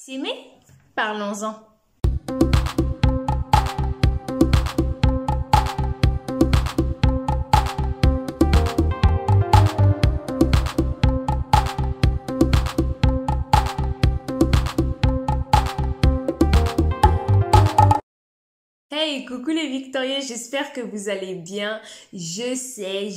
S'aimer? Parlons-en. Hey, coucou les victorieux, j'espère que vous allez bien. Je sais,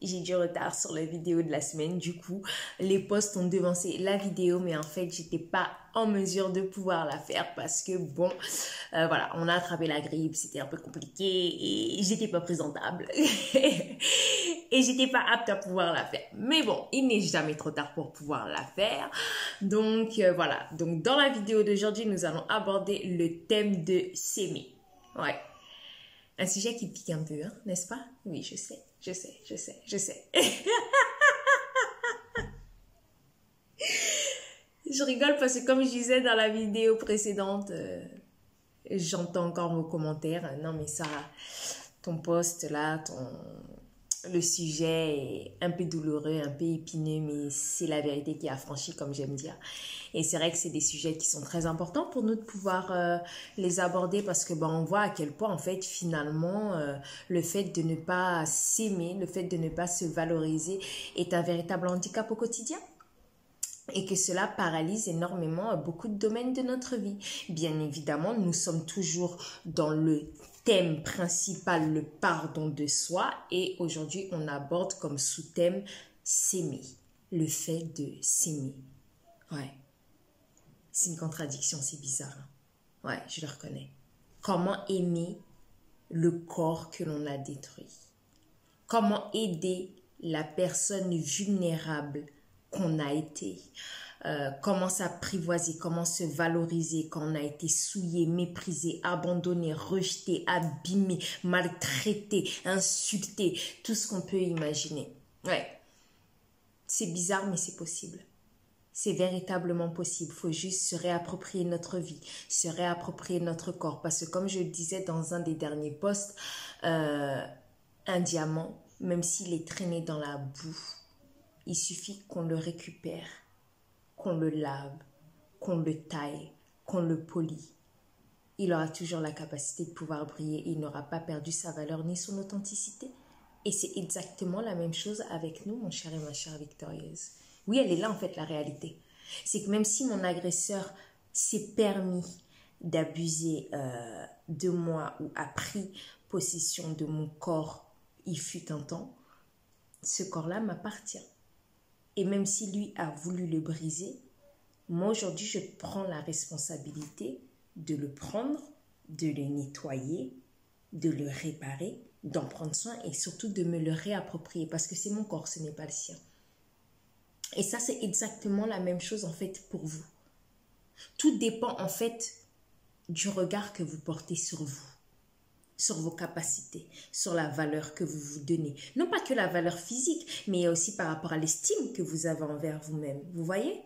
j'ai du retard sur la vidéo de la semaine. Du coup, les posts ont devancé la vidéo, mais en fait, j'étais pas en mesure de pouvoir la faire parce que bon, voilà, on a attrapé la grippe, c'était un peu compliqué et j'étais pas présentable. Et j'étais pas apte à pouvoir la faire. Mais bon, il n'est jamais trop tard pour pouvoir la faire. Donc voilà, donc dans la vidéo d'aujourd'hui, nous allons aborder le thème de s'aimer. Ouais, un sujet qui pique un peu, hein, n'est-ce pas? Oui, je sais. Je rigole parce que comme je disais dans la vidéo précédente, j'entends encore vos commentaires. Non mais ça, ton post là, le sujet est un peu douloureux, un peu épineux, mais c'est la vérité qui est affranchie, comme j'aime dire. Et c'est vrai que c'est des sujets qui sont très importants pour nous de pouvoir les aborder parce que on voit à quel point, en fait, finalement, le fait de ne pas s'aimer, le fait de ne pas se valoriser est un véritable handicap au quotidien. Et que cela paralyse énormément beaucoup de domaines de notre vie. Bien évidemment, nous sommes toujours dans le thème principal, le pardon de soi. Et aujourd'hui, on aborde comme sous-thème s'aimer. Le fait de s'aimer. Ouais. C'est une contradiction, c'est bizarre. Hein? Ouais, je le reconnais. Comment aimer le corps que l'on a détruit? Comment aider la personne vulnérable qu'on a été, comment s'apprivoiser, comment se valoriser quand on a été souillé, méprisé, abandonné, rejeté, abîmé, maltraité, insulté, tout ce qu'on peut imaginer. Ouais, c'est bizarre mais c'est possible. C'est véritablement possible. Il faut juste se réapproprier notre vie, se réapproprier notre corps. Parce que comme je le disais dans un des derniers posts, un diamant, même s'il est traîné dans la boue, il suffit qu'on le récupère, qu'on le lave, qu'on le taille, qu'on le polie. Il aura toujours la capacité de pouvoir briller et il n'aura pas perdu sa valeur ni son authenticité. Et c'est exactement la même chose avec nous, mon cher et ma chère victorieuse. Oui, elle est là en fait la réalité. C'est que même si mon agresseur s'est permis d'abuser de moi ou a pris possession de mon corps, il fut un temps, ce corps-là m'appartient. Et même si lui a voulu le briser, moi aujourd'hui je prends la responsabilité de le prendre, de le nettoyer, de le réparer, d'en prendre soin et surtout de me le réapproprier parce que c'est mon corps, ce n'est pas le sien. Et ça c'est exactement la même chose en fait pour vous. Tout dépend en fait du regard que vous portez sur vous, sur vos capacités, sur la valeur que vous vous donnez. Non pas que la valeur physique, mais aussi par rapport à l'estime que vous avez envers vous-même. Vous voyez?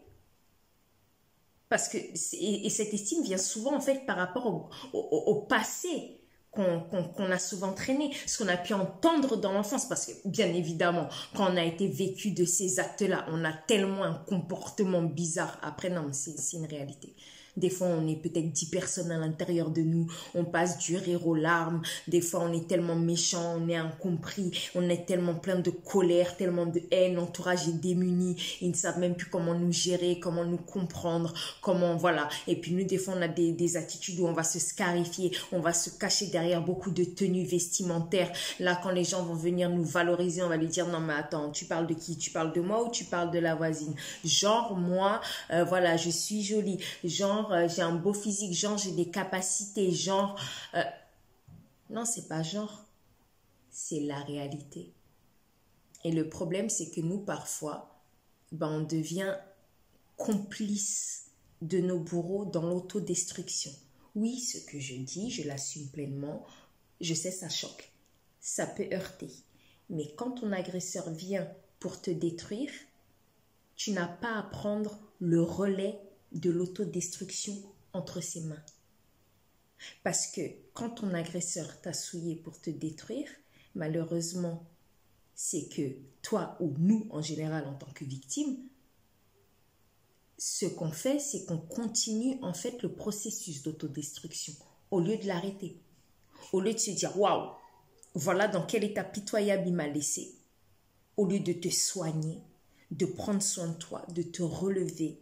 Parce que et cette estime vient souvent en fait par rapport au passé qu'on a souvent traîné, ce qu'on a pu entendre dans l'enfance. Parce que bien évidemment, quand on a été vécu de ces actes-là, on a tellement un comportement bizarre. Après, non, c'est une réalité. Des fois, on est peut-être 10 personnes à l'intérieur de nous. On passe du rire aux larmes. Des fois, on est tellement méchant, on est incompris. On est tellement plein de colère, tellement de haine. L'entourage est démuni. Ils ne savent même plus comment nous gérer, comment nous comprendre, comment, voilà. Et puis, nous, des fois, on a des attitudes où on va se scarifier. On va se cacher derrière beaucoup de tenues vestimentaires. Là, quand les gens vont venir nous valoriser, on va lui dire, non, mais attends, tu parles de qui? Tu parles de moi ou tu parles de la voisine? Genre, moi, voilà, je suis jolie. Genre, j'ai un beau physique, genre j'ai des capacités, genre... Non, c'est pas genre, c'est la réalité. Et le problème, c'est que nous, parfois, on devient complice de nos bourreaux dans l'autodestruction. Oui, ce que je dis, je l'assume pleinement. Je sais, ça choque. Ça peut heurter. Mais quand ton agresseur vient pour te détruire, tu n'as pas à prendre le relais de l'autodestruction entre ses mains. Parce que quand ton agresseur t'a souillé pour te détruire, malheureusement, c'est que toi ou nous en général en tant que victime, ce qu'on fait, c'est qu'on continue en fait le processus d'autodestruction au lieu de l'arrêter. Au lieu de se dire, waouh, voilà dans quel état pitoyable il m'a laissé. Au lieu de te soigner, de prendre soin de toi, de te relever,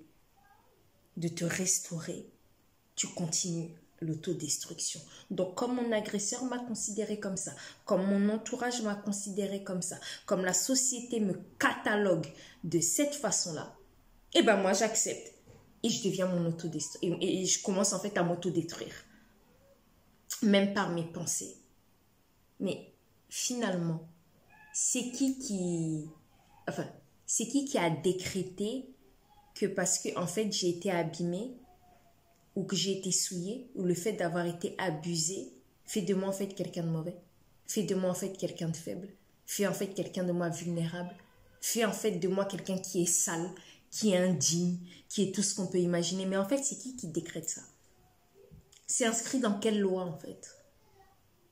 de te restaurer, tu continues l'autodestruction. Donc, comme mon agresseur m'a considéré comme ça, comme mon entourage m'a considéré comme ça, comme la société me catalogue de cette façon-là, eh ben moi, j'accepte. Et je deviens mon autodestruction. Et je commence en fait à m'autodétruire. Même par mes pensées. Mais finalement, c'est qui a décrété que parce que en fait j'ai été abîmée ou que j'ai été souillée ou le fait d'avoir été abusée fait de moi en fait quelqu'un de mauvais, fait de moi en fait quelqu'un de faible, fait en fait quelqu'un de moi vulnérable, fait en fait de moi quelqu'un qui est sale, qui est indigne, qui est tout ce qu'on peut imaginer. Mais en fait, c'est qui décrète ça? C'est inscrit dans quelle loi en fait?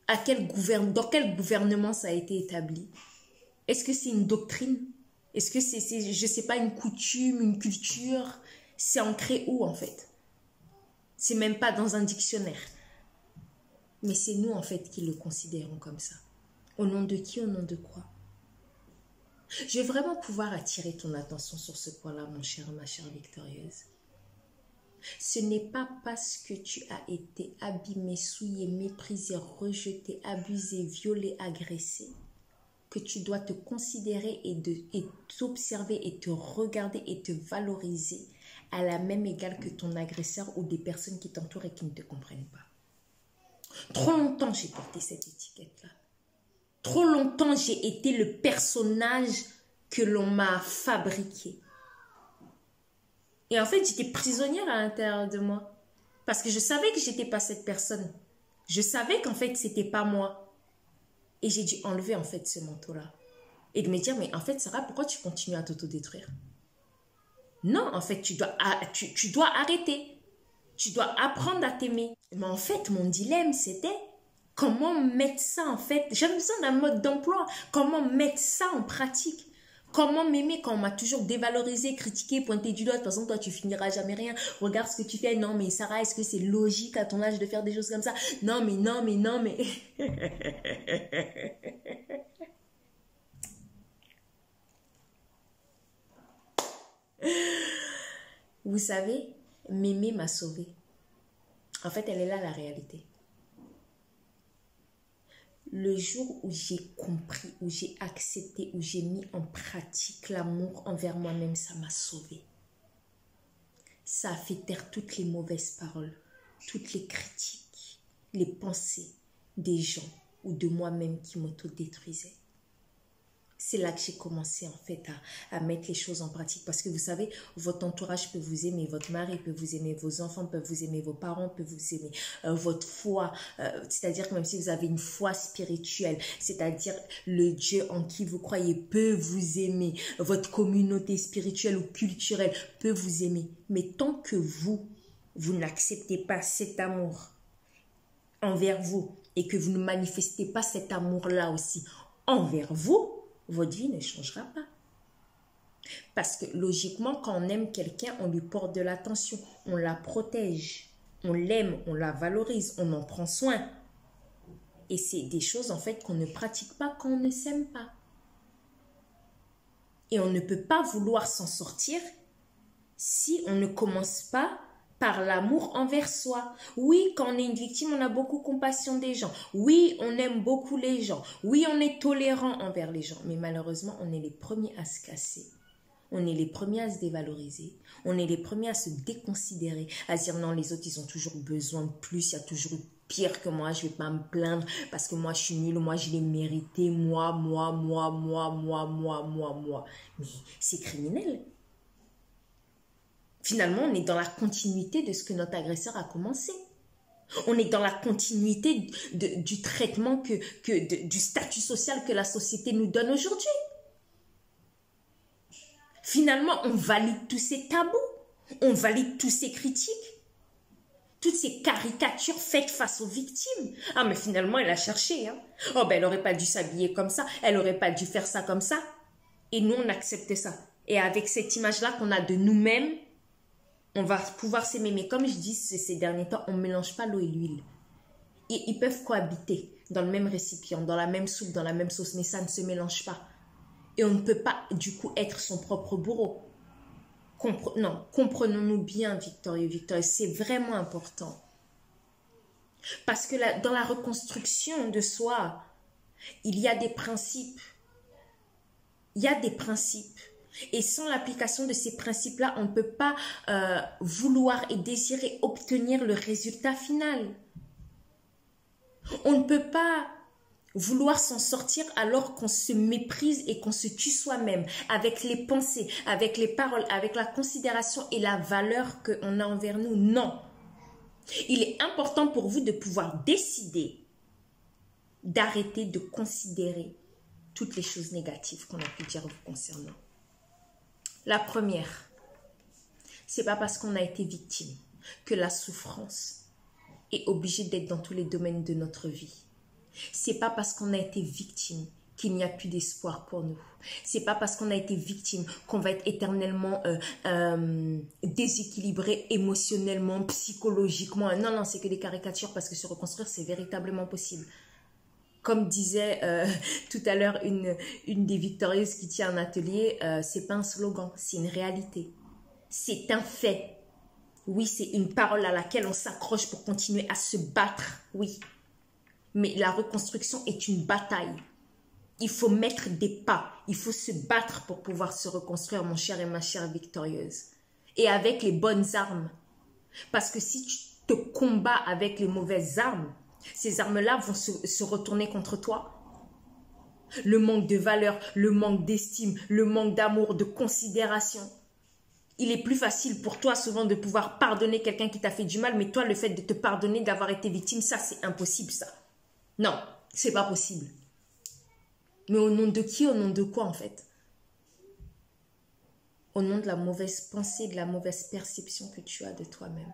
Dans quel gouvernement ça a été établi? Est-ce que c'est une doctrine? Est-ce que c'est, je sais pas, une coutume, une culture? C'est ancré où en fait? C'est même pas dans un dictionnaire. Mais c'est nous en fait qui le considérons comme ça. Au nom de qui? Au nom de quoi? Je vais vraiment pouvoir attirer ton attention sur ce point-là, mon cher, ma chère victorieuse. Ce n'est pas parce que tu as été abîmé, souillé, méprisé, rejeté, abusé, violé, agressé que tu dois te considérer et t'observer et te regarder et te valoriser à la même égale que ton agresseur ou des personnes qui t'entourent et qui ne te comprennent pas. Trop longtemps j'ai porté cette étiquette-là. Trop longtemps j'ai été le personnage que l'on m'a fabriqué. Et en fait, j'étais prisonnière à l'intérieur de moi. Parce que je savais que j'étais pas cette personne. Je savais qu'en fait, c'était pas moi. Et j'ai dû enlever en fait ce manteau-là. Et de me dire, mais en fait, Sarah, pourquoi tu continues à t'autodétruire? Non, en fait, tu dois arrêter. Tu dois apprendre à t'aimer. Mais en fait, mon dilemme, c'était comment mettre ça en fait. J'avais besoin d'un mode d'emploi. Comment mettre ça en pratique? Comment m'aimer quand on m'a toujours dévalorisé, critiqué, pointé du doigt? De toute façon, toi, tu finiras jamais rien. Regarde ce que tu fais. Non, mais Sarah, est-ce que c'est logique à ton âge de faire des choses comme ça? Non, mais non, mais non, mais... Vous savez, m'aimer m'a sauvée. En fait, elle est là la réalité. Le jour où j'ai compris, où j'ai accepté, où j'ai mis en pratique l'amour envers moi-même, ça m'a sauvée. Ça a fait taire toutes les mauvaises paroles, toutes les critiques, les pensées des gens ou de moi-même qui m'autodétruisaient. C'est là que j'ai commencé en fait à mettre les choses en pratique. Parce que vous savez, votre entourage peut vous aimer, votre mari peut vous aimer, vos enfants peuvent vous aimer, vos parents peuvent vous aimer, votre foi, c'est-à-dire que même si vous avez une foi spirituelle, c'est-à-dire le Dieu en qui vous croyez peut vous aimer, votre communauté spirituelle ou culturelle peut vous aimer. Mais tant que vous n'acceptez pas cet amour envers vous et que vous ne manifestez pas cet amour-là aussi envers vous, votre vie ne changera pas. Parce que logiquement, quand on aime quelqu'un, on lui porte de l'attention, on la protège, on l'aime, on la valorise, on en prend soin. Et c'est des choses en fait qu'on ne pratique pas quand on ne s'aime pas. Et on ne peut pas vouloir s'en sortir si on ne commence pas par l'amour envers soi. Oui, quand on est une victime, on a beaucoup compassion des gens. Oui, on aime beaucoup les gens. Oui, on est tolérant envers les gens. Mais malheureusement, on est les premiers à se casser. On est les premiers à se dévaloriser. On est les premiers à se déconsidérer. À se dire non, les autres, ils ont toujours besoin de plus. Il y a toujours eu pire que moi. Je ne vais pas me plaindre parce que moi, je suis nulle. Moi, je l'ai mérité. Moi. Mais c'est criminel. Finalement, on est dans la continuité de ce que notre agresseur a commencé. On est dans la continuité du traitement, du statut social que la société nous donne aujourd'hui. Finalement, on valide tous ces tabous, on valide tous ces critiques, toutes ces caricatures faites face aux victimes. Ah, mais finalement, elle a cherché. Hein. Oh, ben, elle n'aurait pas dû s'habiller comme ça, elle n'aurait pas dû faire ça comme ça. Et nous, on accepte ça. Et avec cette image-là qu'on a de nous-mêmes, On va pouvoir s'aimer, mais comme je dis ces derniers temps, on ne mélange pas l'eau et l'huile. Et ils peuvent cohabiter dans le même récipient, dans la même soupe, dans la même sauce, mais ça ne se mélange pas. Et on ne peut pas, du coup, être son propre bourreau. Non, comprenons-nous bien, Victorieux, c'est vraiment important. Parce que dans la reconstruction de soi, il y a des principes. Il y a des principes. Et sans l'application de ces principes-là, on ne peut pas vouloir et désirer obtenir le résultat final. On ne peut pas vouloir s'en sortir alors qu'on se méprise et qu'on se tue soi-même avec les pensées, avec les paroles, avec la considération et la valeur qu'on a envers nous. Non. Il est important pour vous de pouvoir décider d'arrêter de considérer toutes les choses négatives qu'on a pu dire vous concernant. La première, c'est pas parce qu'on a été victime que la souffrance est obligée d'être dans tous les domaines de notre vie. C'est pas parce qu'on a été victime qu'il n'y a plus d'espoir pour nous. C'est pas parce qu'on a été victime qu'on va être éternellement déséquilibré émotionnellement, psychologiquement. Non, non, c'est que des caricatures parce que se reconstruire, c'est véritablement possible. Comme disait tout à l'heure une des victorieuses qui tient un atelier, c'est pas un slogan, c'est une réalité. C'est un fait. Oui, c'est une parole à laquelle on s'accroche pour continuer à se battre, oui. Mais la reconstruction est une bataille. Il faut mettre des pas. Il faut se battre pour pouvoir se reconstruire, mon cher et ma chère victorieuse. Et avec les bonnes armes. Parce que si tu te combats avec les mauvaises armes, ces armes-là vont se retourner contre toi. Le manque de valeur, le manque d'estime, le manque d'amour, de considération. Il est plus facile pour toi souvent de pouvoir pardonner quelqu'un qui t'a fait du mal, mais toi, le fait de te pardonner, d'avoir été victime, ça, c'est impossible, ça. Non, c'est pas possible. Mais au nom de qui, au nom de quoi, en fait? Au nom de la mauvaise pensée, de la mauvaise perception que tu as de toi-même.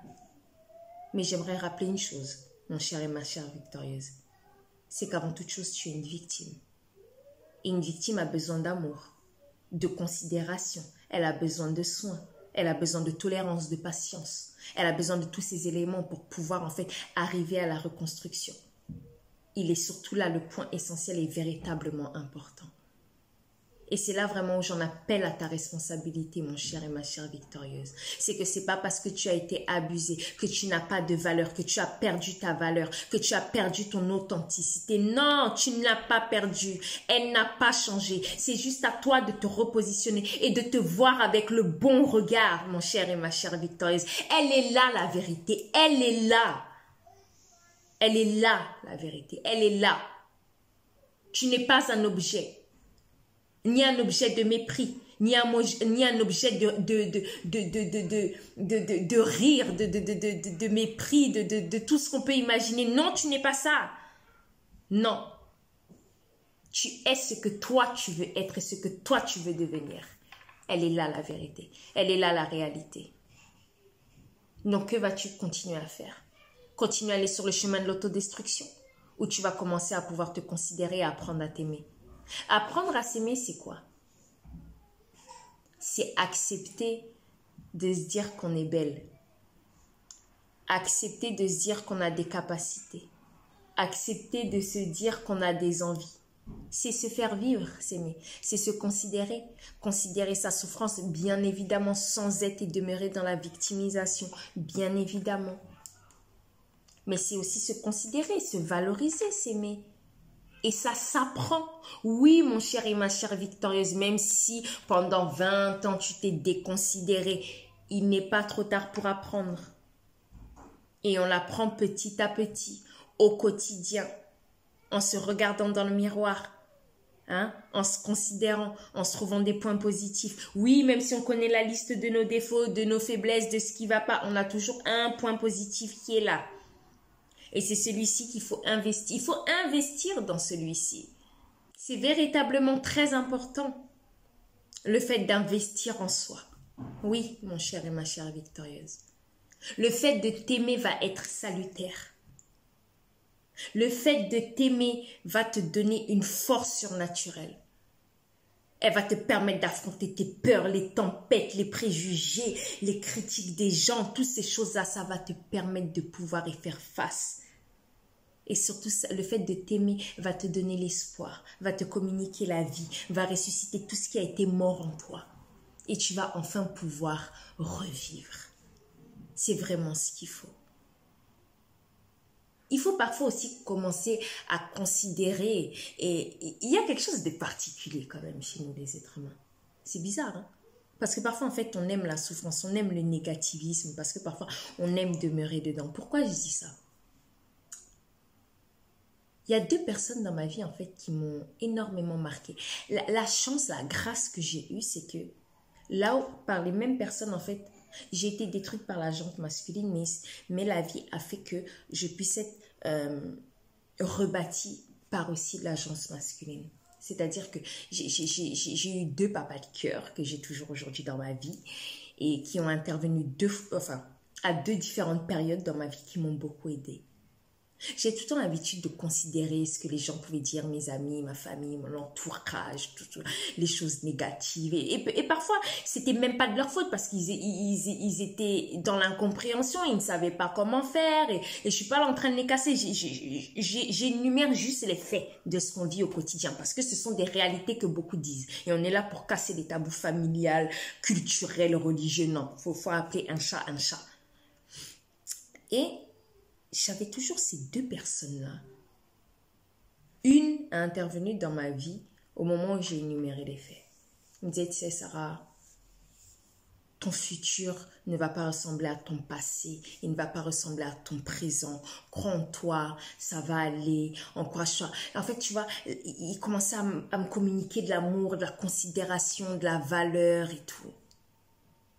Mais j'aimerais rappeler une chose, mon cher et ma chère victorieuse. C'est qu'avant toute chose, tu es une victime. Et une victime a besoin d'amour, de considération. Elle a besoin de soins. Elle a besoin de tolérance, de patience. Elle a besoin de tous ces éléments pour pouvoir, en fait, arriver à la reconstruction. Il est surtout là, le point essentiel est véritablement important. Et c'est là vraiment où j'en appelle à ta responsabilité, mon cher et ma chère victorieuse. C'est que c'est pas parce que tu as été abusé, que tu n'as pas de valeur, que tu as perdu ta valeur, que tu as perdu ton authenticité. Non, tu ne l'as pas perdue. Elle n'a pas changé. C'est juste à toi de te repositionner et de te voir avec le bon regard, mon cher et ma chère victorieuse. Elle est là, la vérité. Elle est là. Elle est là, la vérité. Elle est là. Tu n'es pas un objet. Ni un objet de mépris, ni un objet de rire, de mépris, de tout ce qu'on peut imaginer. Non, tu n'es pas ça. Non. Tu es ce que toi tu veux être et ce que toi tu veux devenir. Elle est là, la vérité. Elle est là, la réalité. Donc, que vas-tu continuer à faire? Continuer à aller sur le chemin de l'autodestruction? Ou tu vas commencer à pouvoir te considérer et apprendre à t'aimer? Apprendre à s'aimer, c'est quoi? C'est accepter de se dire qu'on est belle. Accepter de se dire qu'on a des capacités. Accepter de se dire qu'on a des envies. C'est se faire vivre, s'aimer. C'est se considérer. Considérer sa souffrance, bien évidemment, sans être et demeurer dans la victimisation. Bien évidemment. Mais c'est aussi se considérer, se valoriser, s'aimer. Et ça s'apprend. Oui, mon cher et ma chère victorieuse, même si pendant 20 ans, tu t'es déconsidéré, il n'est pas trop tard pour apprendre. Et on l'apprend petit à petit, au quotidien, en se regardant dans le miroir, en se considérant, en se trouvant des points positifs. Oui, même si on connaît la liste de nos défauts, de nos faiblesses, de ce qui ne va pas, on a toujours un point positif qui est là. Et c'est celui-ci qu'il faut investir. Il faut investir dans celui-ci. C'est véritablement très important, le fait d'investir en soi. Oui, mon cher et ma chère victorieuse. Le fait de t'aimer va être salutaire. Le fait de t'aimer va te donner une force surnaturelle. Elle va te permettre d'affronter tes peurs, les tempêtes, les préjugés, les critiques des gens. Toutes ces choses-là, ça va te permettre de pouvoir y faire face. Et surtout, le fait de t'aimer va te donner l'espoir, va te communiquer la vie, va ressusciter tout ce qui a été mort en toi. Et tu vas enfin pouvoir revivre. C'est vraiment ce qu'il faut. Il faut parfois aussi commencer à considérer, et il y a quelque chose de particulier quand même chez nous les êtres humains. C'est bizarre, hein? Parce que parfois en fait on aime la souffrance, on aime le négativisme, parce que parfois on aime demeurer dedans. Pourquoi je dis ça? Il y a 2 personnes dans ma vie en fait qui m'ont énormément marqué. La chance, la grâce que j'ai eue, c'est que là où par les mêmes personnes en fait, j'ai été détruite par la jante masculine, mais la vie a fait que je puisse être rebâtie par aussi la jante masculine. C'est-à-dire que j'ai eu 2 papas de cœur que j'ai toujours aujourd'hui dans ma vie et qui ont intervenu à 2 différentes périodes dans ma vie qui m'ont beaucoup aidée. J'ai tout le temps l'habitude de considérer ce que les gens pouvaient dire, mes amis, ma famille, mon entourage, les choses négatives. Et parfois, c'était même pas de leur faute parce qu'ils étaient dans l'incompréhension, ils ne savaient pas comment faire. Et je suis pas là en train de les casser. J'énumère juste les faits de ce qu'on vit au quotidien parce que ce sont des réalités que beaucoup disent. Et on est là pour casser les tabous familiales, culturels, religieux. Non, faut appeler un chat un chat. Et j'avais toujours ces 2 personnes-là. Une a intervenu dans ma vie au moment où j'ai énuméré les faits. Elle me disait, tu sais Sarah, ton futur ne va pas ressembler à ton passé, il ne va pas ressembler à ton présent. Crois en toi, ça va aller, encourage-toi. En fait, tu vois, il commençait à me communiquer de l'amour, de la considération, de la valeur et tout.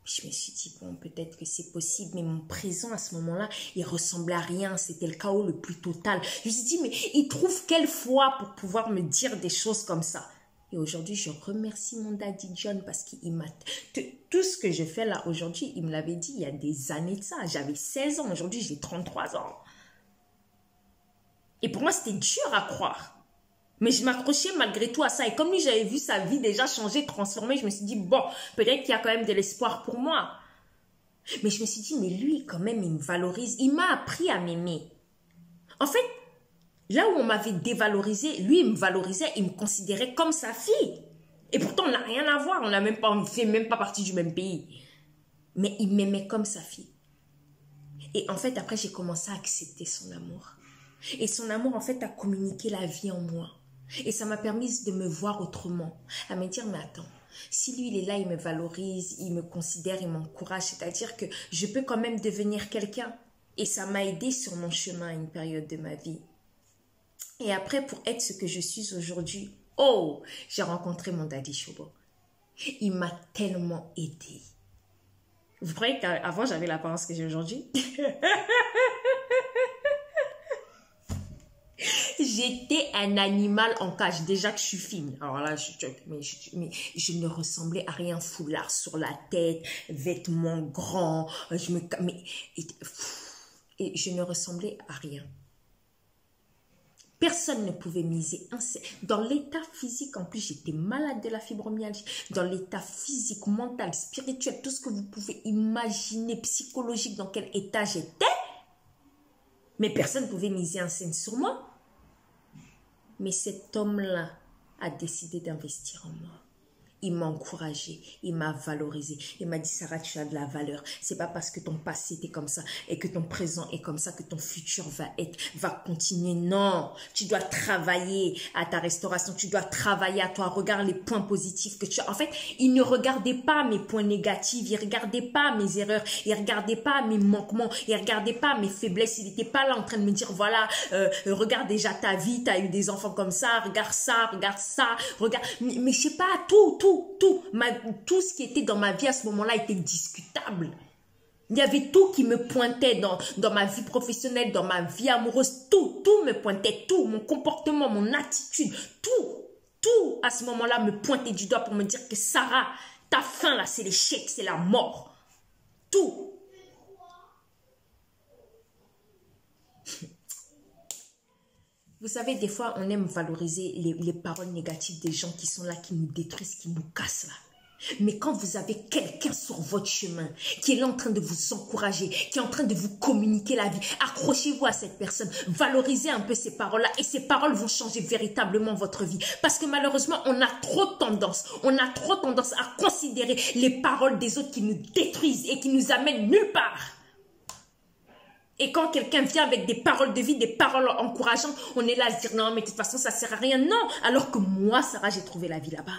Je me suis dit, bon, peut-être que c'est possible, mais mon présent à ce moment-là, il ressemblait à rien, c'était le chaos le plus total. Je me suis dit, mais il trouve quelle foi pour pouvoir me dire des choses comme ça? Et aujourd'hui, je remercie mon daddy John parce qu'il m'a... Tout ce que je fais là aujourd'hui, il me l'avait dit il y a des années de ça. J'avais 16 ans, aujourd'hui j'ai 33 ans. Et pour moi, c'était dur à croire. Mais je m'accrochais malgré tout à ça. Et comme lui, j'avais vu sa vie déjà changer, transformer, je me suis dit, bon, peut-être qu'il y a quand même de l'espoir pour moi. Mais je me suis dit, mais lui, quand même, il me valorise. Il m'a appris à m'aimer. En fait, là où on m'avait dévalorisé, lui, il me valorisait, il me considérait comme sa fille. Et pourtant, on n'a rien à voir. On ne fait même pas partie du même pays. Mais il m'aimait comme sa fille. Et en fait, après, j'ai commencé à accepter son amour. Et son amour, en fait, a communiqué la vie en moi. Et ça m'a permis de me voir autrement, à me dire, mais attends, si lui il est là, il me valorise, il me considère, il m'encourage, c'est-à-dire que je peux quand même devenir quelqu'un. Et ça m'a aidé sur mon chemin à une période de ma vie. Et après, pour être ce que je suis aujourd'hui, oh, j'ai rencontré mon daddy Shobo. Il m'a tellement aidé. Vous croyez qu'avant j'avais l'apparence que j'ai aujourd'hui? J'étais un animal en cage. Déjà que je suis fine. Alors là, mais je ne ressemblais à rien. Foulard sur la tête, vêtements grands. Et je ne ressemblais à rien. Personne ne pouvait miser. Dans l'état physique, en plus, j'étais malade de la fibromyalgie. Dans l'état physique, mental, spirituel, tout ce que vous pouvez imaginer, psychologique, dans quel état j'étais. Mais personne ne pouvait miser un cent sur moi. Mais cet homme-là a décidé d'investir en moi. Il m'a encouragé, il m'a valorisé. Il m'a dit, Sarah, tu as de la valeur. C'est pas parce que ton passé était comme ça et que ton présent est comme ça que ton futur va continuer. Non, tu dois travailler à ta restauration. Tu dois travailler à toi. Regarde les points positifs que tu as. En fait, il ne regardait pas mes points négatifs. Il regardait pas mes erreurs. Il regardait pas mes manquements. Il regardait pas mes faiblesses. Il n'était pas là en train de me dire, voilà, regarde déjà ta vie. Tu as eu des enfants comme ça. Regarde ça, regarde. Mais je sais pas, tout ce qui était dans ma vie à ce moment-là était discutable. Il y avait tout qui me pointait dans ma vie professionnelle, dans ma vie amoureuse. Tout me pointait, tout. Mon comportement, mon attitude, tout à ce moment-là me pointait du doigt pour me dire que Sarah, ta fin là, c'est l'échec, c'est la mort. Tout. Vous savez, des fois, on aime valoriser les paroles négatives des gens qui sont là, qui nous détruisent, qui nous cassent là. Mais quand vous avez quelqu'un sur votre chemin qui est là en train de vous encourager, qui est en train de vous communiquer la vie, accrochez-vous à cette personne, valorisez un peu ces paroles-là et ces paroles vont changer véritablement votre vie. Parce que malheureusement, on a trop tendance à considérer les paroles des autres qui nous détruisent et qui nous amènent nulle part. Et quand quelqu'un vient avec des paroles de vie, des paroles encourageantes, on est là à se dire non mais de toute façon ça sert à rien. Non, alors que moi Sarah, j'ai trouvé la vie là-bas.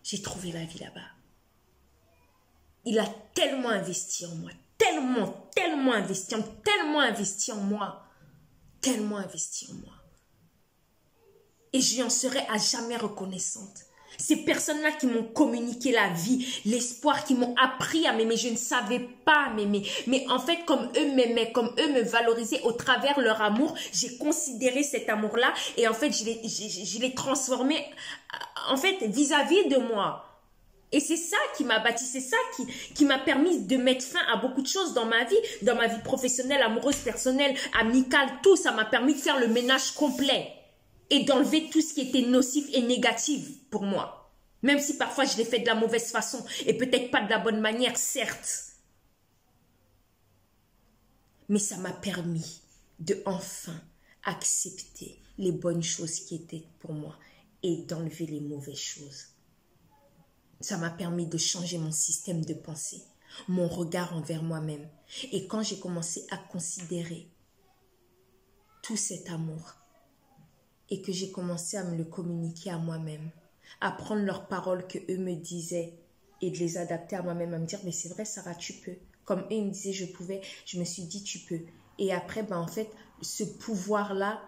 J'ai trouvé la vie là-bas. Il a tellement investi en moi. Tellement investi en moi. Et je lui en serai à jamais reconnaissante. Ces personnes-là qui m'ont communiqué la vie, l'espoir, qui m'ont appris à m'aimer. Je ne savais pas m'aimer. Mais en fait, comme eux m'aimaient, comme eux me valorisaient au travers leur amour, j'ai considéré cet amour-là et en fait, je l'ai transformé en fait vis-à-vis de moi. Et c'est ça qui m'a bâti, c'est ça qui m'a permis de mettre fin à beaucoup de choses dans ma vie professionnelle, amoureuse, personnelle, amicale, tout. Ça m'a permis de faire le ménage complet et d'enlever tout ce qui était nocif et négatif pour moi. Même si parfois je l'ai fait de la mauvaise façon et peut-être pas de la bonne manière, certes. Mais ça m'a permis de enfin accepter les bonnes choses qui étaient pour moi et d'enlever les mauvaises choses. Ça m'a permis de changer mon système de pensée, mon regard envers moi-même. Et quand j'ai commencé à considérer tout cet amour et que j'ai commencé à me le communiquer à moi-même, à prendre leurs paroles que eux me disaient et de les adapter à moi-même, à me dire mais c'est vrai Sarah, tu peux. Comme eux ils me disaient je pouvais, je me suis dit tu peux. Et après en fait ce pouvoir-là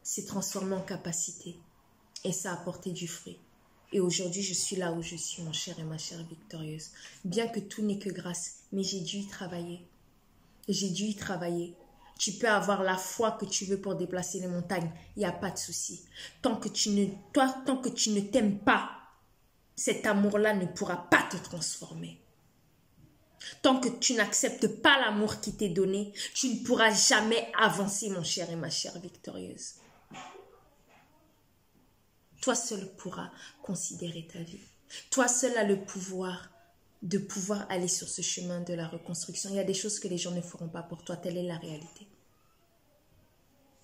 s'est transformé en capacité et ça a apporté du fruit. Et aujourd'hui, je suis là où je suis, mon cher et ma chère victorieuse. Bien que tout n'est que grâce, mais j'ai dû y travailler. Tu peux avoir la foi que tu veux pour déplacer les montagnes. Il n'y a pas de souci. Tant que tu ne t'aimes pas, cet amour-là ne pourra pas te transformer. Tant que tu n'acceptes pas l'amour qui t'est donné, tu ne pourras jamais avancer, mon cher et ma chère victorieuse. Toi seul pourras considérer ta vie. Toi seul as le pouvoir de pouvoir aller sur ce chemin de la reconstruction. Il y a des choses que les gens ne feront pas pour toi. Telle est la réalité.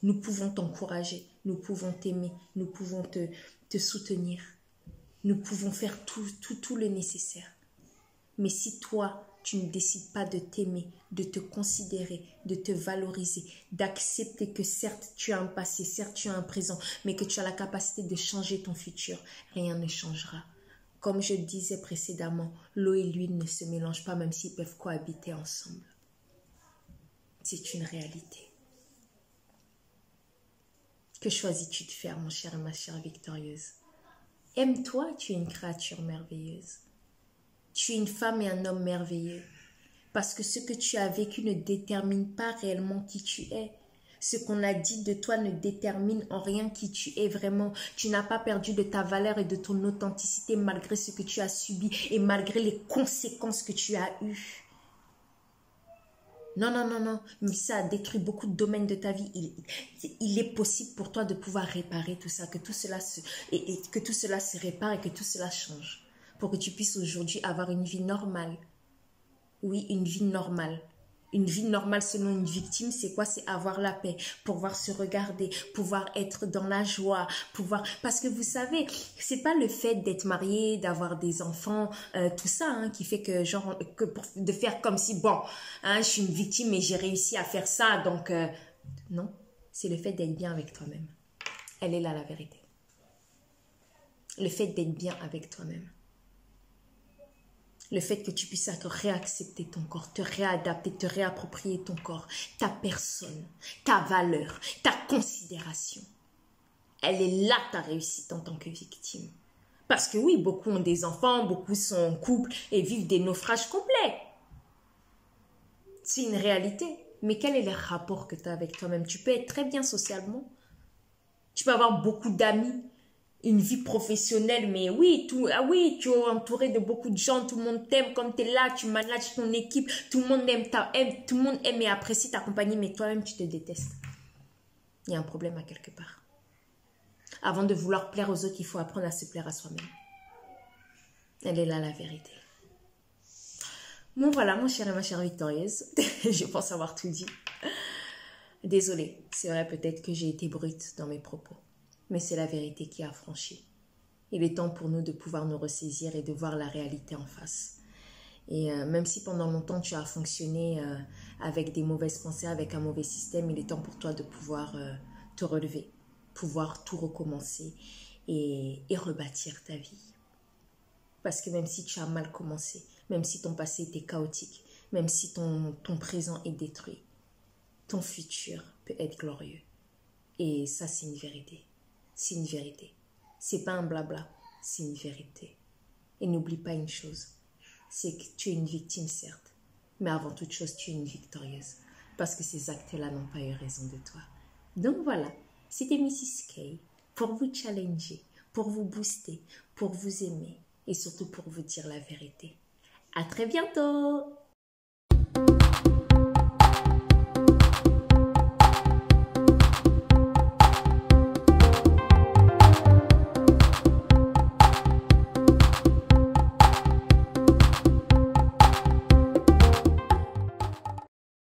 Nous pouvons t'encourager. Nous pouvons t'aimer. Nous pouvons te soutenir. Nous pouvons faire tout le nécessaire. Mais si toi, tu ne décides pas de t'aimer, de te considérer, de te valoriser, d'accepter que certes tu as un passé, certes tu as un présent, mais que tu as la capacité de changer ton futur, rien ne changera. Comme je disais précédemment, l'eau et l'huile ne se mélangent pas même s'ils peuvent cohabiter ensemble. C'est une réalité. Que choisis-tu de faire, mon cher et ma chère victorieuse? Aime-toi, tu es une créature merveilleuse. Tu es une femme et un homme merveilleux. Parce que ce que tu as vécu ne détermine pas réellement qui tu es. Ce qu'on a dit de toi ne détermine en rien qui tu es vraiment. Tu n'as pas perdu de ta valeur et de ton authenticité malgré ce que tu as subi et malgré les conséquences que tu as eues. Non. Mais ça a détruit beaucoup de domaines de ta vie. Il est possible pour toi de pouvoir réparer tout ça, que tout cela se répare et que tout cela change. Pour que tu puisses aujourd'hui avoir une vie normale. Oui, une vie normale. Une vie normale selon une victime, c'est quoi? C'est avoir la paix, pouvoir se regarder, pouvoir être dans la joie, Parce que vous savez, c'est pas le fait d'être marié, d'avoir des enfants, tout ça, hein, qui fait que de faire comme si, je suis une victime et j'ai réussi à faire ça, donc... non, c'est le fait d'être bien avec toi-même. Elle est là la vérité. Le fait d'être bien avec toi-même. Le fait que tu puisses réaccepter ton corps, te réadapter, te réapproprier ton corps, ta personne, ta valeur, ta considération. Elle est là ta réussite en tant que victime. Parce que oui, beaucoup ont des enfants, beaucoup sont en couple et vivent des naufrages complets. C'est une réalité. Mais quel est le rapport que tu as avec toi-même? Tu peux être très bien socialement. Tu peux avoir beaucoup d'amis. Une vie professionnelle, mais oui, tu es entouré de beaucoup de gens, tout le monde t'aime comme tu es là, tu manages ton équipe, tout le monde aime et apprécie ta compagnie, mais toi-même, tu te détestes. Il y a un problème à quelque part. Avant de vouloir plaire aux autres, il faut apprendre à se plaire à soi-même. Elle est là la vérité. Bon voilà, mon cher et ma chère victorieuse. Je pense avoir tout dit. Désolée, c'est vrai peut-être que j'ai été brute dans mes propos. Mais c'est la vérité qui a franchi. Il est temps pour nous de pouvoir nous ressaisir et de voir la réalité en face. Et même si pendant longtemps tu as fonctionné avec des mauvaises pensées, avec un mauvais système, il est temps pour toi de pouvoir te relever, pouvoir tout recommencer et rebâtir ta vie. Parce que même si tu as mal commencé, même si ton passé était chaotique, même si ton présent est détruit, ton futur peut être glorieux. Et ça, c'est une vérité. C'est une vérité. C'est pas un blabla, c'est une vérité. Et n'oublie pas une chose, c'est que tu es une victime, certes, mais avant toute chose, tu es une victorieuse. Parce que ces actes-là n'ont pas eu raison de toi. Donc voilà, c'était Mrs. K pour vous challenger, pour vous booster, pour vous aimer et surtout pour vous dire la vérité. À très bientôt!